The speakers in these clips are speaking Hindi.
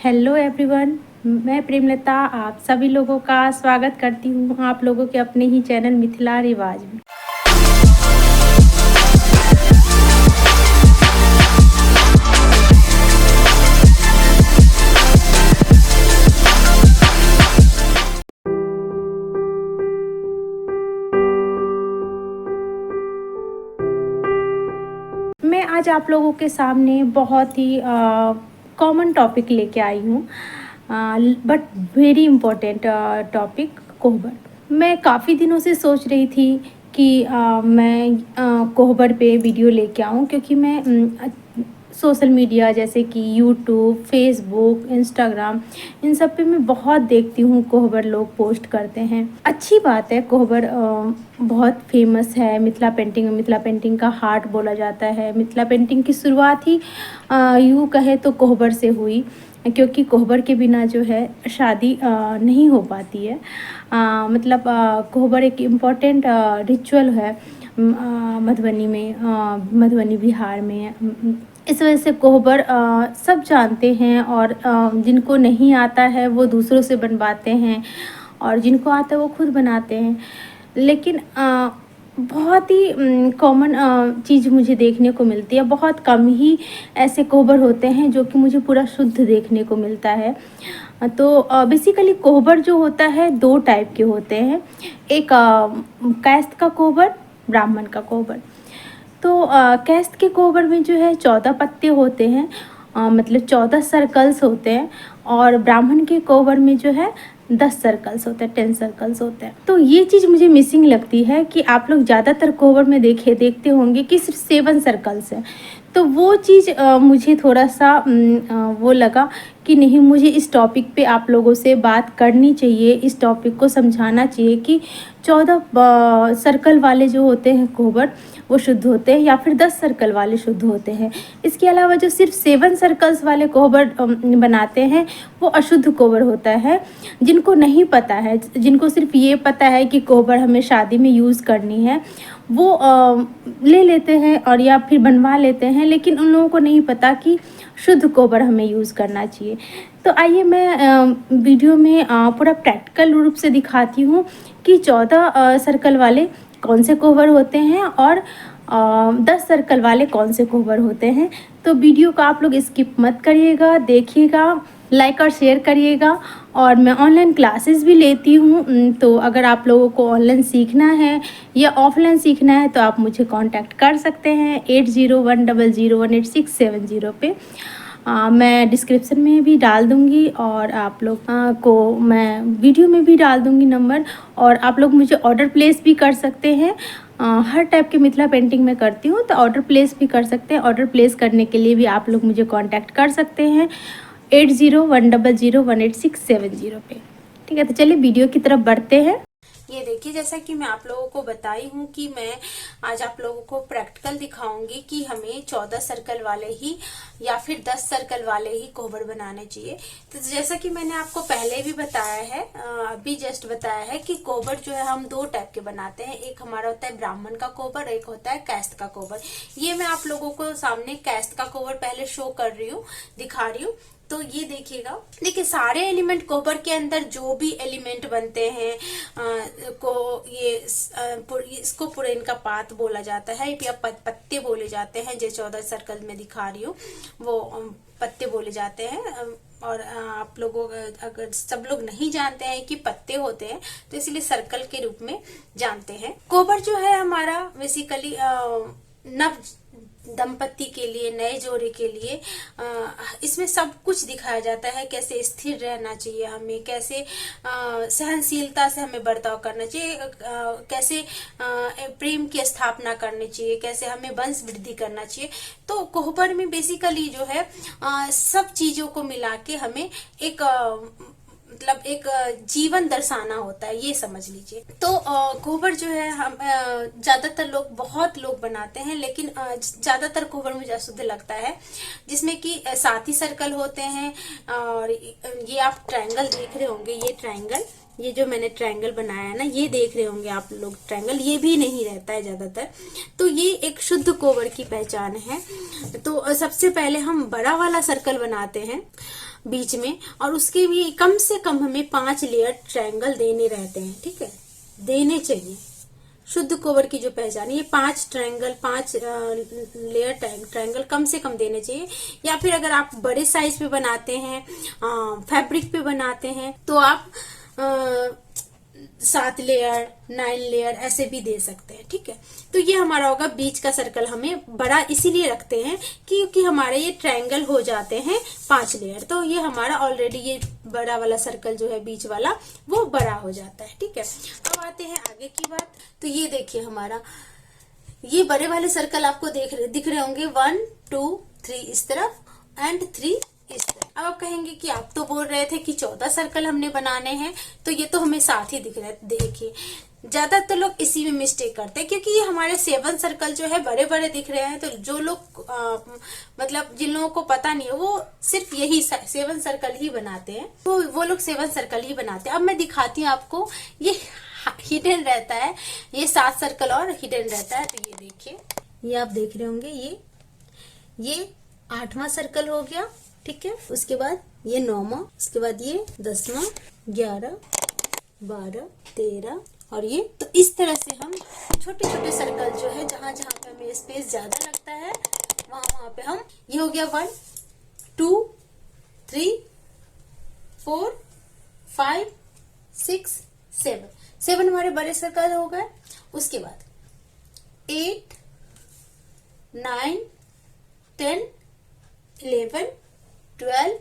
Hello everyone. मैं प्रेमलता आप सभी लोगों का स्वागत करती हूँ आप लोगों के अपने ही चैनल मिथिला रिवाज में। मैं आज आप लोगों के सामने बहुत ही कॉमन टॉपिक लेके आई हूँ, बट वेरी इम्पोर्टेंट टॉपिक, कोहबर। मैं काफ़ी दिनों से सोच रही थी कि मैं कोहबर पे वीडियो लेके आऊँ, क्योंकि मैं सोशल मीडिया जैसे कि यूट्यूब, फेसबुक, इंस्टाग्राम, इन सब पे मैं बहुत देखती हूँ कोहबर लोग पोस्ट करते हैं। अच्छी बात है, कोहबर बहुत फेमस है मिथिला पेंटिंग में। मिथिला पेंटिंग का हार्ट बोला जाता है। मिथिला पेंटिंग की शुरुआत ही यूँ कहे तो कोहबर से हुई, क्योंकि कोहबर के बिना जो है शादी नहीं हो पाती है। मतलब कोहबर एक इम्पॉर्टेंट रिचुअल है मधुबनी में, मधुबनी बिहार में। इस वजह से कोहबर सब जानते हैं, और जिनको नहीं आता है वो दूसरों से बनवाते हैं, और जिनको आता है वो खुद बनाते हैं। लेकिन बहुत ही कॉमन चीज़ मुझे देखने को मिलती है। बहुत कम ही ऐसे कोहबर होते हैं जो कि मुझे पूरा शुद्ध देखने को मिलता है। तो बेसिकली कोहबर जो होता है दो टाइप के होते हैं। एक कायस्थ का कोहबर, ब्राह्मण का कोहबर। तो कायस्थ के कोहबर में जो है 14 पत्ते होते हैं, मतलब 14 सर्कल्स होते हैं। और ब्राह्मण के कोहबर में जो है 10 सर्कल्स होते हैं, 10 सर्कल्स होते हैं। तो ये चीज़ मुझे मिसिंग लगती है कि आप लोग ज़्यादातर कोहबर में देखते होंगे कि सिर्फ 7 सर्कल्स हैं। तो वो चीज़ मुझे थोड़ा सा वो लगा कि नहीं, मुझे इस टॉपिक पे आप लोगों से बात करनी चाहिए, इस टॉपिक को समझाना चाहिए कि 14 सर्कल वाले जो होते हैं कोहबर वो शुद्ध होते हैं, या फिर 10 सर्कल वाले शुद्ध होते हैं। इसके अलावा जो सिर्फ 7 सर्कल्स वाले कोहबर बनाते हैं वो अशुद्ध कोहबर होता है। जिनको नहीं पता है, जिनको सिर्फ ये पता है कि कोहबर हमें शादी में यूज़ करनी है, वो ले लेते हैं और या फिर बनवा लेते हैं, लेकिन उन लोगों को नहीं पता कि शुद्ध कोहबर हमें यूज़ करना चाहिए। तो आइए मैं वीडियो में पूरा प्रैक्टिकल रूप से दिखाती हूँ कि 14 सर्कल वाले कौन से कोहबर होते हैं और 10 सर्कल वाले कौन से कोहबर होते हैं। तो वीडियो को आप लोग स्किप मत करिएगा, देखिएगा, लाइक और शेयर करिएगा। और मैं ऑनलाइन क्लासेस भी लेती हूँ, तो अगर आप लोगों को ऑनलाइन सीखना है या ऑफलाइन सीखना है तो आप मुझे कांटेक्ट कर सकते हैं 8010018670 पे। मैं डिस्क्रिप्शन में भी डाल दूँगी, और आप लोग को मैं वीडियो में भी डाल दूँगी नंबर। और आप लोग मुझे ऑर्डर प्लेस भी कर सकते हैं। हर टाइप के मिथिला पेंटिंग में करती हूँ, तो ऑर्डर प्लेस भी कर सकते हैं। ऑर्डर प्लेस करने के लिए भी आप लोग मुझे कांटेक्ट कर सकते हैं 8010018670 पे। ठीक है, तो चलिए वीडियो की तरफ बढ़ते हैं। ये देखिए, जैसा कि मैं आप लोगों को बताई हूँ कि मैं आज आप लोगों को प्रैक्टिकल दिखाऊंगी कि हमें 14 सर्कल वाले ही या फिर 10 सर्कल वाले ही कोहबर बनाने चाहिए। तो जैसा कि मैंने आपको पहले भी बताया है, अभी जस्ट बताया है कि कोहबर जो है हम दो टाइप के बनाते हैं। एक हमारा होता है ब्राह्मण का कोहबर, एक होता है कायस्थ का कोहबर। ये मैं आप लोगों को सामने कायस्थ का कोहबर पहले शो कर रही हूँ, दिखा रही हूँ। तो ये देखिएगा, देखिए सारे एलिमेंट कोहबर के अंदर जो भी एलिमेंट बनते हैं इसको पुरेन का पात बोला जाता है, या पत्ते बोले जाते हैं। जो 14 सर्कल में दिखा रही हूँ वो पत्ते बोले जाते हैं। और आप लोगों अगर सब लोग नहीं जानते हैं कि पत्ते होते हैं तो इसलिए सर्कल के रूप में जानते हैं। कोहबर जो है हमारा बेसिकली नव दंपति के लिए, नए जोड़े के लिए इसमें सब कुछ दिखाया जाता है। कैसे स्थिर रहना चाहिए हमें, कैसे सहनशीलता से हमें बर्ताव करना चाहिए, कैसे प्रेम की स्थापना करनी चाहिए, कैसे हमें वंश वृद्धि करना चाहिए। तो कोहबर में बेसिकली जो है सब चीजों को मिला के हमें एक मतलब एक जीवन दर्शाना होता है, ये समझ लीजिए। तो कोहबर जो है हम ज्यादातर लोग, बहुत लोग बनाते हैं, लेकिन ज्यादातर कोहबर मुझे अशुद्ध लगता है, जिसमें कि 7 ही सर्कल होते हैं। और ये आप ट्रायंगल देख रहे होंगे, ये ट्रायंगल ये जो मैंने ट्रायंगल बनाया है ना, ये देख रहे होंगे आप लोग ट्रायंगल, ये भी नहीं रहता है ज्यादातर। तो ये एक शुद्ध कोबर की पहचान है। तो सबसे पहले हम बड़ा वाला सर्कल बनाते हैं बीच में, और उसके भी कम से कम हमें 5 लेयर ट्रायंगल देने रहते हैं, ठीक है, देने चाहिए। शुद्ध कोबर की जो पहचान है, ये 5 ट्रायंगल, 5 लेयर ट्रायंगल कम से कम देने चाहिए। या फिर अगर आप बड़े साइज पे बनाते हैं, फैब्रिक पे बनाते हैं, तो आप 7 लेयर, 9 लेयर ऐसे भी दे सकते हैं, ठीक है। तो ये हमारा होगा बीच का सर्कल। हमें बड़ा इसीलिए रखते हैं क्योंकि हमारे ये ट्रायंगल हो जाते हैं 5 लेयर। तो ये हमारा ऑलरेडी ये बड़ा वाला सर्कल जो है बीच वाला, वो बड़ा हो जाता है, ठीक है। अब आते हैं आगे की बात। तो ये देखिए हमारा ये बड़े वाले सर्कल आपको दिख रहे होंगे, 1 2 3 इस तरफ एंड 3 इस तरफ। अब आप कहेंगे कि आप तो बोल रहे थे कि 14 सर्कल हमने बनाने हैं, तो ये तो हमें 7 ही दिख रहे। देखिए ज्यादातर लोग इसी में मिस्टेक करते हैं, क्योंकि ये हमारे 7 सर्कल जो है बड़े बड़े दिख रहे हैं। तो जो लोग मतलब जिन लोगों को पता नहीं है, वो सिर्फ यही 7 सर्कल ही बनाते हैं, तो वो लोग 7 सर्कल ही बनाते हैं। अब मैं दिखाती हूँ आपको, ये हिडन रहता है, ये 7 सर्कल और हिडन रहता है। तो ये देखिए, ये आप देख रहे होंगे, ये 8वां सर्कल हो गया, ठीक है। उसके बाद ये 9वां, उसके बाद ये 10वां, 11, 12, 13 और ये। तो इस तरह से हम छोटे छोटे सर्कल जो है, जहां जहां पे हमें स्पेस ज्यादा लगता है, वहां वहां पे हम, ये हो गया 1 2 3 4 5 6 7 हमारे बड़े सर्कल हो गए। उसके बाद 8 9 10 11 12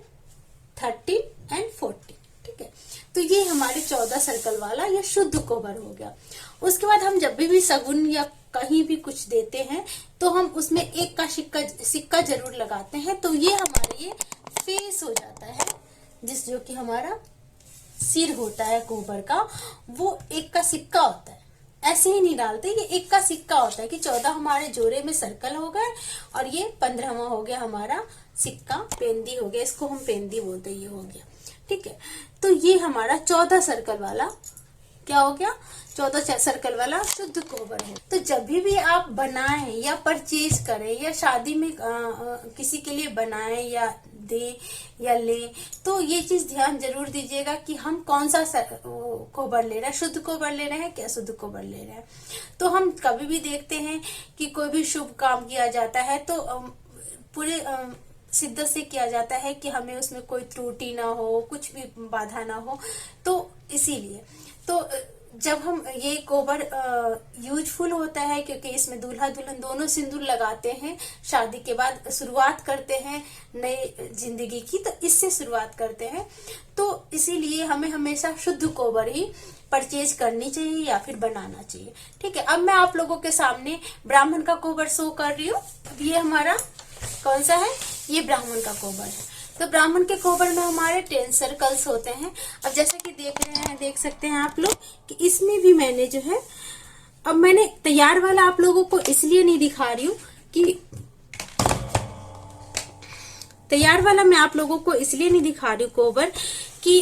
13 एंड 14, ठीक है। तो ये हमारे 14 सर्कल वाला ये शुद्ध कोबर हो गया। उसके बाद हम जब भी शगुन या कहीं भी कुछ देते हैं, तो हम उसमें एक का सिक्का जरूर लगाते हैं। तो ये हमारे ये फेस हो जाता है, जो कि हमारा सिर होता है कोबर का, वो एक का सिक्का होता है। ऐसे ही नहीं डालते, ये एक का सिक्का होता है कि 14 हमारे जोड़े में सर्कल हो गए, और ये 15वां हो गया हमारा सिक्का, पेंदी हो गया, इसको हम पेंदी बोलते हैं, ये हो गया, ठीक है। तो ये हमारा 14 सर्कल वाला क्या हो गया, 14 सर्कल वाला शुद्ध कोबर है। तो जब भी आप बनाएं या परचेज करें या शादी में किसी के लिए बनाएं या दे या ले, तो ये चीज ध्यान जरूर दीजिएगा कि हम कौन सा कोबर ले रहे हैं, शुद्ध कोबर ले रहे हैं क्या शुद्ध कोबर ले रहे हैं। तो हम कभी भी देखते हैं कि कोई भी शुभ काम किया जाता है, तो पूरे शिद्दत से किया जाता है कि हमें उसमें कोई त्रुटि ना हो, कुछ भी बाधा ना हो। तो इसीलिए तो जब हम ये कोबर यूजफुल होता है, क्योंकि इसमें दूल्हा दुल्हन दोनों सिंदूर लगाते हैं, शादी के बाद शुरुआत करते हैं नई जिंदगी की, तो इससे शुरुआत करते हैं। तो इसीलिए हमें हमेशा शुद्ध कोबर ही परचेज करनी चाहिए या फिर बनाना चाहिए, ठीक है। अब मैं आप लोगों के सामने ब्राह्मण का कोबर शो कर रही हूँ। अब ये हमारा कौन सा है, ये ब्राह्मण का कोबर है। तो ब्राह्मण के कोबर में हमारे 10 सर्कल्स होते हैं। अब जैसा कि देख सकते हैं आप लोग कि इसमें भी मैंने जो है, अब मैंने तैयार वाला आप लोगों को इसलिए नहीं दिखा रही हूँ कि तैयार वाला मैं आप लोगों को इसलिए नहीं दिखा रही हूँ कोबर कि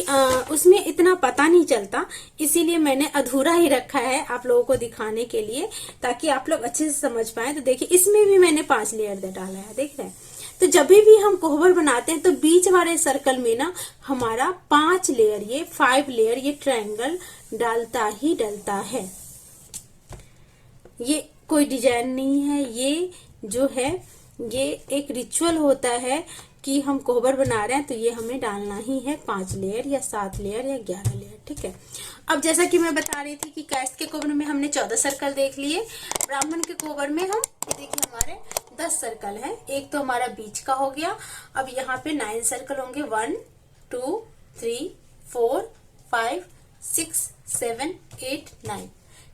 उसमें इतना पता नहीं चलता, इसीलिए मैंने अधूरा ही रखा है आप लोगों को दिखाने के लिए, ताकि आप लोग अच्छे से समझ पाए। तो देखिए इसमें भी मैंने 5 लेयर डाला है, देख रहे हैं। तो जब भी हम कोबर बनाते हैं, तो बीच वाले सर्कल में ना हमारा 5 लेयर, ये 5 लेयर ये ट्रायंगल डालता ही डालता है। ये कोई डिजाइन नहीं है, ये जो है ये एक रिचुअल होता है कि हम कोबर बना रहे हैं, तो ये हमें डालना ही है 5 लेयर या 7 लेयर या 11 लेयर, ठीक है। अब जैसा कि मैं बता रही थी कि कैस्ट के कोबर में हमने 14 सर्कल देख लिए, ब्राह्मण के कोबर में हम देखिए हमारे 10 सर्कल है। एक तो हमारा बीच का हो गया। अब यहाँ पे 9 सर्कल होंगे, 1 2 3 4 5 6 7 8 9,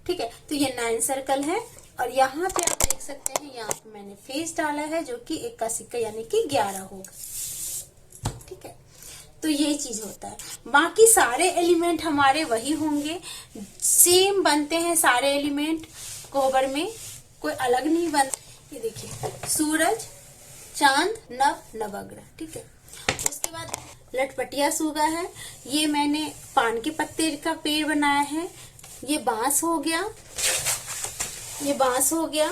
ठीक है। तो ये 9 सर्कल है। और यहाँ पे आप देख सकते हैं, यहाँ पे मैंने फेस डाला है जो कि एक का सिक्का यानी कि 11 होगा, ठीक है। तो ये चीज होता है। बाकी सारे एलिमेंट हमारे वही होंगे, सेम बनते हैं सारे एलिमेंट कोबर में, कोई अलग नहीं बनता। ये देखिए सूरज, चांद, नव, नवग्रह, ठीक है। उसके बाद लटपटिया सूगा है, ये मैंने पान के पत्ते का पेड़ बनाया है, ये बांस हो गया, ये बांस हो गया।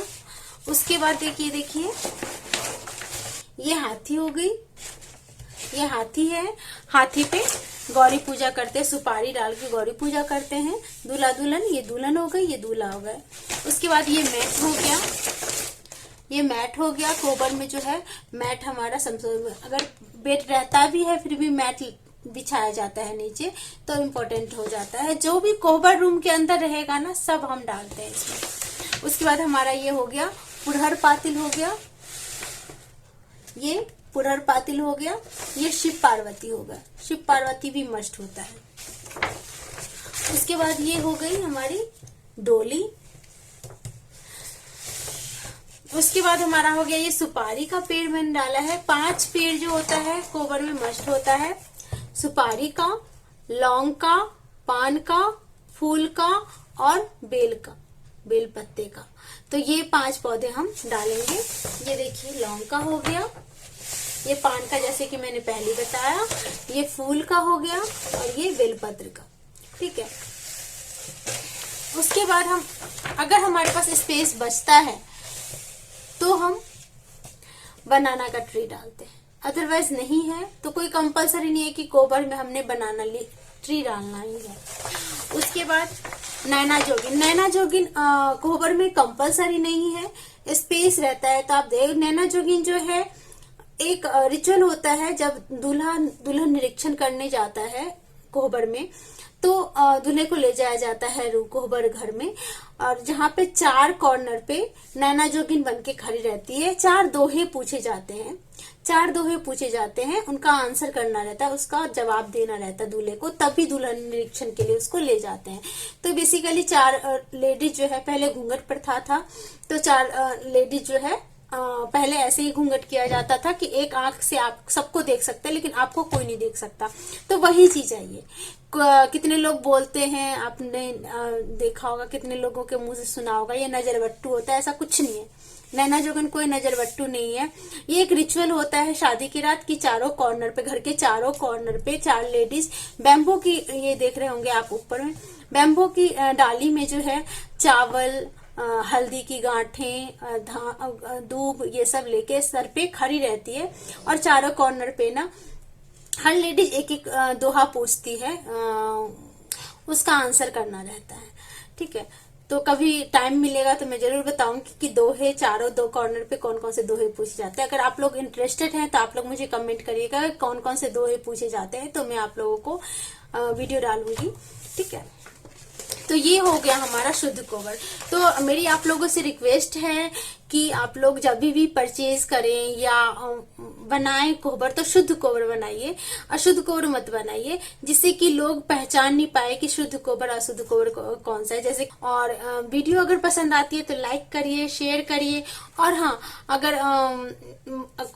उसके बाद देखिए ये हाथी हो गई, ये हाथी है, हाथी पे गौरी पूजा करते हैं, सुपारी डाल के गौरी पूजा करते हैं, दूल्हा दुल्हन, ये दुल्हन हो गई, ये दूल्हा हो गया। उसके बाद ये मैट हो गया, ये मैट हो गया। कोबर में जो है मैट हमारा अगर बेड रहता भी है फिर भी मैट बिछाया जाता है नीचे, तो इम्पोर्टेंट हो जाता है। जो भी कोबर रूम के अंदर रहेगा ना सब हम डालते हैं इसमें। उसके बाद हमारा ये हो गया पुरहर पातिल हो गया, ये पुरहर पातिल हो गया। ये शिव पार्वती हो गया, शिव पार्वती भी मस्ट होता है। उसके बाद ये हो गई हमारी डोली। उसके बाद हमारा हो गया ये सुपारी का पेड़ मैंने डाला है। 5 पेड़ जो होता है कोबर में मस्ट होता है, सुपारी का, लौंग का, पान का, फूल का और बेल का, बेल पत्ते का। तो ये 5 पौधे हम डालेंगे। ये देखिए लौंग का हो गया, ये पान का जैसे कि मैंने पहले बताया, ये फूल का हो गया और ये बेलपत्र का, ठीक है। उसके बाद हम अगर हमारे पास स्पेस बचता है तो हम बनाना का ट्री डालते हैं, अदरवाइज नहीं है तो कोई कंपलसरी नहीं है कि कोबर में हमने बनाना ट्री डालना ही है। उसके बाद नैना जोगिन, नैना जोगिन कोबर में कंपलसरी नहीं है, स्पेस रहता है तो आप देख। नैना जोगिन जो है एक रिचुअल होता है, जब दुल्हन निरीक्षण करने जाता है कोहबर में तो दूल्हे को ले जाया जाता है कोहबर घर में, और जहाँ पे 4 कॉर्नर पे नैना जोगिन बन के खड़ी रहती है। 4 दोहे पूछे जाते हैं, 4 दोहे पूछे जाते हैं, उनका आंसर करना रहता है, उसका जवाब देना रहता है दूल्हे को, तभी दुल्हन निरीक्षण के लिए उसको ले जाते हैं। तो बेसिकली 4 लेडीज जो है, पहले घूंघट प्रथा था तो 4 लेडीज जो है पहले ऐसे ही घूंघट किया जाता था कि एक आंख से आप सबको देख सकते हैं लेकिन आपको कोई नहीं देख सकता। तो वही चीज है ये। कितने लोग बोलते हैं, आपने देखा होगा, कितने लोगों के मुंह से सुना होगा ये नजरबट्टू होता है, ऐसा कुछ नहीं है। नैना जोगिन कोई नजरबट्टू नहीं है, ये एक रिचुअल होता है शादी की रात की। चारों कॉर्नर पे, घर के चारों कॉर्नर पे 4 लेडीज बैम्बो की, ये देख रहे होंगे आप ऊपर में, बैम्बो की डाली में जो है चावल, हल्दी की गांठें, दूब, ये सब लेके सर पे खड़ी रहती है, और चारों कॉर्नर पे ना हर लेडीज एक एक दोहा पूछती है, उसका आंसर करना रहता है, ठीक है। तो कभी टाइम मिलेगा तो मैं जरूर बताऊंगी कि दोहे चारों 2 कॉर्नर पे कौन कौन से दोहे पूछे जाते हैं। अगर आप लोग इंटरेस्टेड हैं तो आप लोग मुझे कमेंट करिएगा कौन कौन से दोहे पूछे जाते हैं, तो मैं आप लोगों को वीडियो डालूंगी, ठीक है। तो ये हो गया हमारा शुद्ध कोबर। तो मेरी आप लोगों से रिक्वेस्ट है कि आप लोग जब भी परचेज करें या बनाएं कोबर तो शुद्ध कोबर बनाइए, अशुद्ध कोबर मत बनाइए, जिससे कि लोग पहचान नहीं पाए कि शुद्ध कोबर अशुद्ध कोबर कौन सा है। जैसे और वीडियो अगर पसंद आती है तो लाइक करिए, शेयर करिए, और हाँ अगर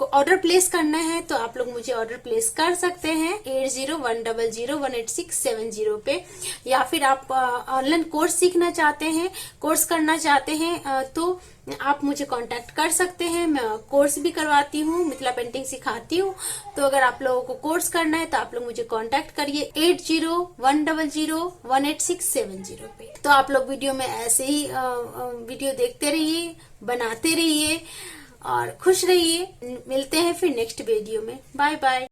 ऑर्डर प्लेस करना है तो आप लोग मुझे ऑर्डर प्लेस कर सकते हैं 8010018670 पे, या फिर आप ऑनलाइन कोर्स सीखना चाहते हैं, कोर्स करना चाहते हैं तो आप मुझे कांटेक्ट कर सकते हैं। मैं कोर्स भी करवाती हूँ, मिथिला पेंटिंग सिखाती हूँ। तो अगर आप लोगों को कोर्स करना है तो आप लोग मुझे कांटेक्ट करिए 8010018670 पे। तो आप लोग वीडियो में ऐसे ही वीडियो देखते रहिए, बनाते रहिए और खुश रहिए। मिलते हैं फिर नेक्स्ट वीडियो में। Bye bye.